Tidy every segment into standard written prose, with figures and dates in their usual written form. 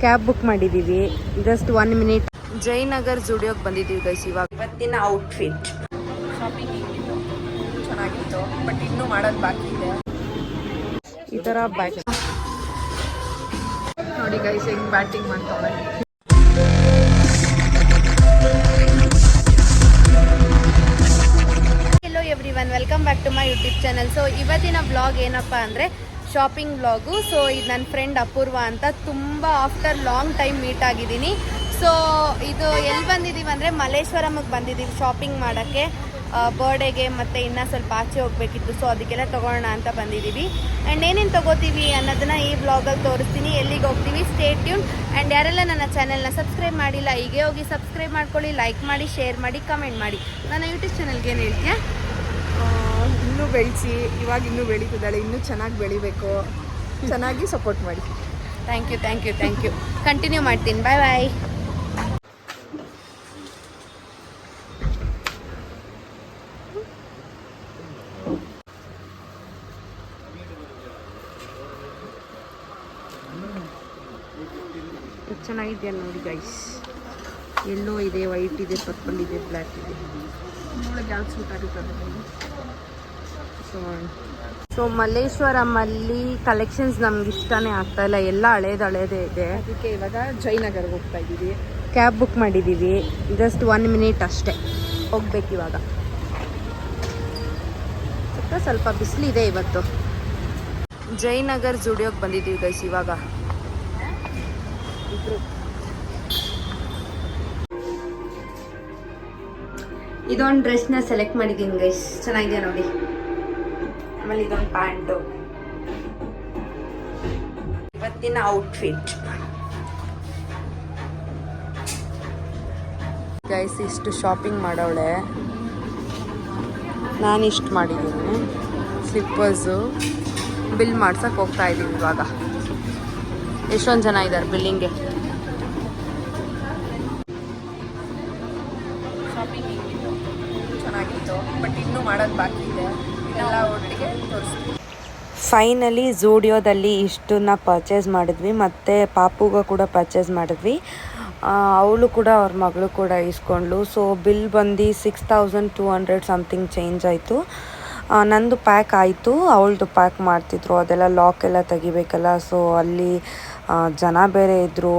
Cab book ಮಾಡಿದ್ದೀವಿ. Just 1 minute. Jayanagar ಜುಡಿಯೋಗೆ ಬಂದಿದ್ದೀವಿ ಗೈಸ್. ಇವಾಗ ಇವತ್ತಿನ ಔಟ್ಫಿಟ್ ಶಾಪಿಂಗ್ ಚೆನ್ನಾಗಿತ್ತು, ಬಟ್ ಇನ್ನೂ ಮಾಡೋದು ಬಾಕಿ ಇದೆ. ಈ ಥರ ಬ್ಯಾಗ್ ನೋಡಿ ಗೈಸ್ ಹೆಂಗ್ ಬ್ಯಾಟಿಂಗ್ ಮಾಡ್ತಾಳೆ. Hello everyone, welcome back to my YouTube channel. So ಇವತ್ತಿನ ಬ್ಲಾಗ್ ಏನಪ್ಪ ಅಂದರೆ ಶಾಪಿಂಗ್ ಬ್ಲಾಗು. ಸೊ ಇದು ನನ್ನ ಫ್ರೆಂಡ್ ಅಪೂರ್ವ ಅಂತ, ತುಂಬ ಆಫ್ಟರ್ ಲಾಂಗ್ ಟೈಮ್ ಮೀಟ್ ಆಗಿದ್ದೀನಿ. ಸೊ ಇದು ಎಲ್ಲಿ ಬಂದಿದ್ದೀವಿ ಅಂದರೆ ಮಲ್ಲೇಶ್ವರಮ್ಗೆ ಬಂದಿದ್ದೀವಿ ಶಾಪಿಂಗ್ ಮಾಡೋಕ್ಕೆ, ಬರ್ಡೇಗೆ ಮತ್ತು ಇನ್ನೂ ಸ್ವಲ್ಪ ಆಚೆ ಹೋಗಬೇಕಿತ್ತು. ಸೊ ಅದಕ್ಕೆಲ್ಲ ತೊಗೊಳ್ಳೋಣ ಅಂತ ಬಂದಿದ್ದೀವಿ. ಆ್ಯಂಡ್ ಏನೇನು ತೊಗೋತೀವಿ ಅನ್ನೋದನ್ನು ಈ ಬ್ಲಾಗಲ್ಲಿ ತೋರಿಸ್ತೀನಿ. ಎಲ್ಲಿಗೆ ಹೋಗ್ತೀವಿ, ಸ್ಟೇ ಟ್ಯೂನ್. ಆ್ಯಂಡ್ ಯಾರೆಲ್ಲ ನನ್ನ ಚಾನೆಲ್ನ ಸಬ್ಸ್ಕ್ರೈಬ್ ಮಾಡಿಲ್ಲ, ಹೀಗೆ ಹೋಗಿ ಸಬ್ಸ್ಕ್ರೈಬ್ ಮಾಡ್ಕೊಳ್ಳಿ, ಲೈಕ್ ಮಾಡಿ, ಶೇರ್ ಮಾಡಿ, ಕಮೆಂಟ್ ಮಾಡಿ. ನನ್ನ ಯೂಟ್ಯೂಬ್ ಚಾನಲ್ಗೆ ಏನು ಹೇಳ್ತೀಯಾ? ಇನ್ನೂ ಬೆಳೆಸಿ, ಇವಾಗ ಇನ್ನೂ ಬೆಳೀತಿದ್ದಾಳೆ, ಇನ್ನೂ ಚೆನ್ನಾಗಿ ಬೆಳಿಬೇಕು, ಚೆನ್ನಾಗಿ ಸಪೋರ್ಟ್ ಮಾಡಿ. Thank you thank you thank you. Continue ಮಾಡ್ತೀನಿ. ಬಾಯ್ ಬಾಯ್. ಚೆನ್ನಾಗಿದೆಯಾ ನೋಡಿ ಗೈಸ್. ಎಲ್ಲೋ ಇದೆ, ವೈಟ್ ಇದೆ, ಪರ್ಪಲ್ ಇದೆ, ಬ್ಲ್ಯಾಕ್ ಇದೆ. ನೋಡೋಕೆ ಯಾವ್ದು ಸೂಟ್ ಆಗುತ್ತೆ. ಸೊ ಮಲ್ಲೇಶ್ವರಮಲ್ಲಿ ಕಲೆಕ್ಷನ್ಸ್ ನಮ್ಗೆ ಇಷ್ಟನೇ ಆಗ್ತಾ ಇಲ್ಲ, ಎಲ್ಲ ಹಳೇದೇ ಇದೆ. ಅದಕ್ಕೆ ಇವಾಗ ಜಯನಗರ್ಗೆ ಹೋಗ್ತಾ ಇದ್ದೀವಿ. ಕ್ಯಾಬ್ ಬುಕ್ ಮಾಡಿದ್ದೀವಿ. ಜಸ್ಟ್ 1 ಮಿನಿಟ್ ಅಷ್ಟೇ, ಹೋಗ್ಬೇಕು ಇವಾಗ. ಸ್ವಲ್ಪ ಬಿಸಿಲಿದೆ ಇವತ್ತು. ಜಯನಗರ್ ಜುಡಿಯೋಗೆ ಬಂದಿದ್ದೀವಿ ಗೈಸ್ ಇವಾಗ. ಇದೊಂದು ಡ್ರೆಸ್ನ ಸೆಲೆಕ್ಟ್ ಮಾಡಿದ್ದೀನಿ ಗೈಸ್, ಚೆನ್ನಾಗಿದೆ ನೋಡಿ. ಆಮೇಲೆ ಇದೊಂದು ಪ್ಯಾಂಟು. ಇವತ್ತಿನ ಔಟ್ಫಿಟ್ ಗೈಸ್. ಇಷ್ಟು ಶಾಪಿಂಗ್ ಮಾಡೋಳೆ, ನಾನಿಷ್ಟು ಮಾಡಿದ್ದೀನಿ. ಸ್ಲಿಪ್ಪರ್ಸು ಬಿಲ್ ಮಾಡ್ಸಕ್ಕೆ ಹೋಗ್ತಾ ಇದ್ದೀವಿ ಇವಾಗ. ಎಷ್ಟೊಂದು ಜನ ಇದ್ದಾರೆ ಬಿಲ್ಲಿಂಗ್ಗೆ. ಶಾಪಿಂಗ್ ಚೆನ್ನಾಗಿತ್ತು, ಬಟ್ ಇನ್ನೂ ಮಾಡೋದು ಬಾಕಿ ಇದೆ. ಎಲ್ಲ ಒಟ್ಟಿಗೆ ತೋರಿಸ್ತೀವಿ. ಫೈನಲಿ ಝೂಡಿಯೋದಲ್ಲಿ ಇಷ್ಟನ್ನ ಪರ್ಚೇಸ್ ಮಾಡಿದ್ವಿ, ಮತ್ತು ಪಾಪುಗ ಕೂಡ ಪರ್ಚೇಸ್ ಮಾಡಿದ್ವಿ. ಅವಳು ಕೂಡ ಅವ್ರ ಮಗಳು ಕೂಡ ಇಸ್ಕೊಂಡ್ಳು. ಸೊ ಬಿಲ್ ಬಂದು 6200 ಸಮಥಿಂಗ್ ಚೇಂಜ್ ಆಯಿತು. ನಂದು ಪ್ಯಾಕ್ ಆಯಿತು, ಅವಳದು ಪ್ಯಾಕ್ ಮಾಡ್ತಿದ್ರು. ಅದೆಲ್ಲ ಲಾಕ್ ಎಲ್ಲ ತೆಗಿಬೇಕಲ್ಲ. ಸೊ ಅಲ್ಲಿ ಜನ ಬೇರೆ ಇದ್ದರು,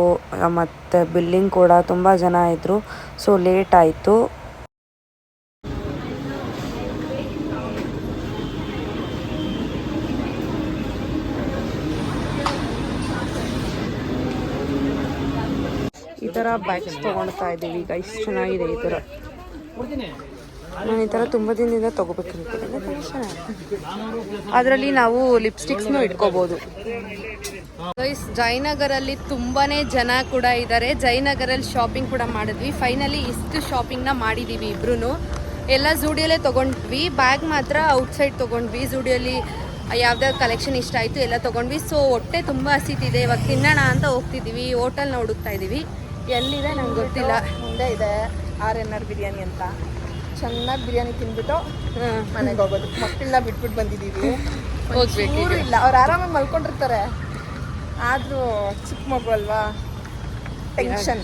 ಮತ್ತು ಬಿಲ್ಲಿಂಗ್ ಕೂಡ ತುಂಬ ಜನ ಇದ್ದರು. ಸೊ ಲೇಟ್ ಆಯಿತು. ಈ ಥರ ಬ್ಯಾಗ್ಸ್ ತೊಗೊಳ್ತಾ ಇದ್ದೀವಿ ಗೈಸ್, ಚೆನ್ನಾಗಿದೆ ಈ ಥರ. ನಾನು ಈ ಥರ ತುಂಬ ದಿನದಿಂದ ತೊಗೋಬೇಕಂತಿದ್ದೆ. ಅದರಲ್ಲಿ ನಾವು ಲಿಪ್ಸ್ಟಿಕ್ಸ್ನೂ ಇಟ್ಕೋಬೋದು ಗೈಸ್. ಜಯನಗರಲ್ಲಿ ತುಂಬಾ ಜನ ಕೂಡ ಇದ್ದಾರೆ. ಜಯನಗರಲ್ಲಿ ಶಾಪಿಂಗ್ ಕೂಡ ಮಾಡಿದ್ವಿ. ಫೈನಲಿ ಇಷ್ಟು ಶಾಪಿಂಗ್ನ ಮಾಡಿದ್ದೀವಿ ಇಬ್ರು. ಎಲ್ಲ ಝೂಡಿಯೋಲ್ಲೇ ತೊಗೊಂಡ್ವಿ. ಬ್ಯಾಗ್ ಮಾತ್ರ ಔಟ್ಸೈಡ್ ತೊಗೊಂಡ್ವಿ. ಝೂಡಿಯೋಲಿ ಯಾವ್ದಾವ್ದು ಕಲೆಕ್ಷನ್ ಇಷ್ಟ ಆಯಿತು ಎಲ್ಲ ತೊಗೊಂಡ್ವಿ. ಸೊ ಹೊಟ್ಟೆ ತುಂಬ ಹಸಿತಿದೆ, ಇವಾಗ ತಿನ್ನೋಣ ಅಂತ ಹೋಗ್ತಿದ್ದೀವಿ. ಹೋಟೆಲ್ನ ಹುಡುಕ್ತಾ ಇದ್ದೀವಿ. ಎಲ್ಲಿದೆ ನಂಗೆ ಗೊತ್ತಿಲ್ಲ. ಮುಂದೆ ಇದೆ RNR ಬಿರಿಯಾನಿ ಅಂತ. ಚೆನ್ನಾಗಿ ಬಿರಿಯಾನಿ ತಿಂದ್ಬಿಟ್ಟು ಮನೆಗೆ ಹೋಗೋದು. ಮಕ್ಕಳನ್ನ ಬಿಟ್ಬಿಟ್ಟು ಬಂದಿದ್ದೀವಿ. ಹೋಗ್ಬೇಕು ಇಲ್ಲ, ಅವ್ರು ಆರಾಮಾಗಿ ಮಲ್ಕೊಂಡಿರ್ತಾರೆ, ಆದರೂ ಚಿಕ್ಕ ಮಗು ಅಲ್ವಾ, ಟೆನ್ಷನ್.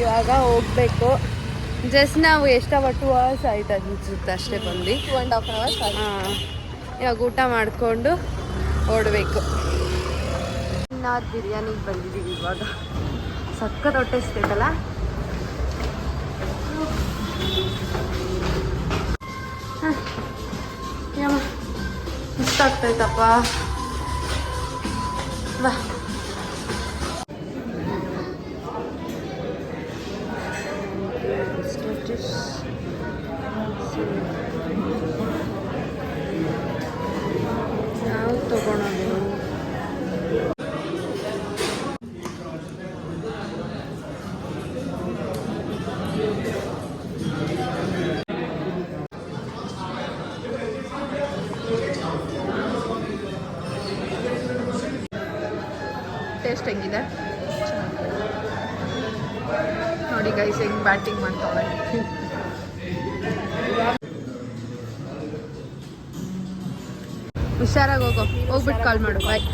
ಇವಾಗ ಹೋಗ್ಬೇಕು. ಜಸ್ಟ್ ನಾವು ಎಷ್ಟವ 2 hours ಆಯ್ತು ಅನ್ಸುತ್ತೆ ಅಷ್ಟೇ ಬಂದು. 2.5 hours. ಇವಾಗ ಊಟ ಮಾಡಿಕೊಂಡು ಓಡಬೇಕು. ಇನ್ನಾರು ಬಿರಿಯಾನಿಗೆ ಬಂದಿದ್ದೀವಿ ಇವಾಗ. ಸಕ್ಕತ್ ಹೊಟ್ಟೆ ಸಿಗ್ತೈತಲ್ಲ. ಇಷ್ಟ ಆಗ್ತೈತಪ್ಪ. ಬಾ. ನಾವು ತಗೊಳೋದು ಟೇಸ್ಟ್ ಹೆಂಗಿದೆ ನೋಡಿ ಗೈಸ್, ಹೆಂಗ್ ಬ್ಯಾಟಿಂಗ್ ಮಾಡ್ತಾಳೆ. ಹುಷಾರಾಗಿ ಹೋಗ್ಬಿಟ್ಟು ಕಾಲ್ ಮಾಡು. ಬಾಯ್.